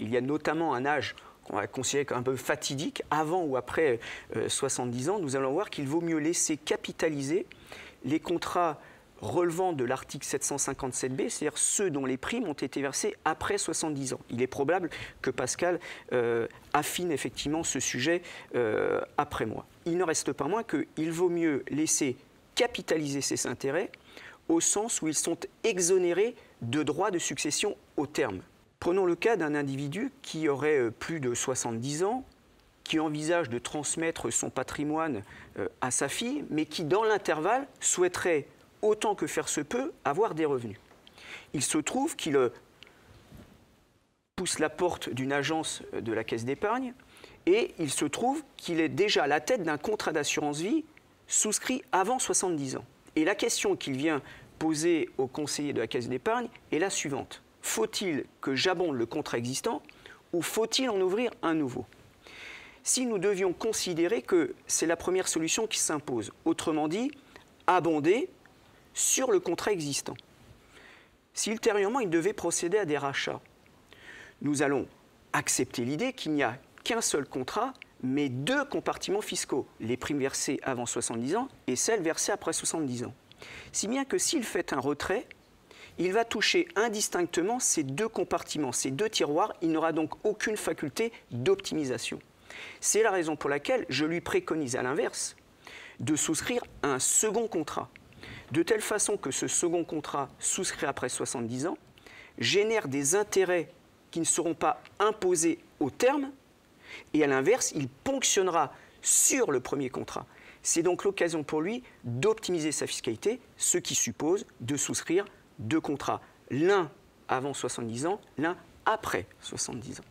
il y a notamment un âge qu'on va considérer comme un peu fatidique, avant ou après 70 ans, nous allons voir qu'il vaut mieux laisser capitaliser les contrats relevant de l'article 757B, c'est-à-dire ceux dont les primes ont été versées après 70 ans. Il est probable que Pascal affine effectivement ce sujet après moi. Il ne reste pas moins qu'il vaut mieux laisser capitaliser ces intérêts au sens où ils sont exonérés de droits de succession au terme. Prenons le cas d'un individu qui aurait plus de 70 ans, qui envisage de transmettre son patrimoine à sa fille, mais qui, dans l'intervalle, souhaiterait, autant que faire se peut, avoir des revenus. Il se trouve qu'il pousse la porte d'une agence de la Caisse d'épargne et il se trouve qu'il est déjà à la tête d'un contrat d'assurance vie souscrit avant 70 ans. Et la question qu'il vient poser au conseiller de la Caisse d'épargne est la suivante. Faut-il que j'abonde le contrat existant ou faut-il en ouvrir un nouveau ? Si nous devions considérer que c'est la première solution qui s'impose, autrement dit, abonder sur le contrat existant. Si ultérieurement il devait procéder à des rachats, nous allons accepter l'idée qu'il n'y a qu'un seul contrat, mais deux compartiments fiscaux, les primes versées avant 70 ans et celles versées après 70 ans. Si bien que s'il fait un retrait, il va toucher indistinctement ces deux compartiments, ces deux tiroirs, il n'aura donc aucune faculté d'optimisation. C'est la raison pour laquelle je lui préconise à l'inverse de souscrire un second contrat, de telle façon que ce second contrat souscrit après 70 ans génère des intérêts qui ne seront pas imposés au terme, et à l'inverse, il ponctionnera sur le premier contrat. C'est donc l'occasion pour lui d'optimiser sa fiscalité, ce qui suppose de souscrire deux contrats, l'un avant 70 ans, l'un après 70 ans.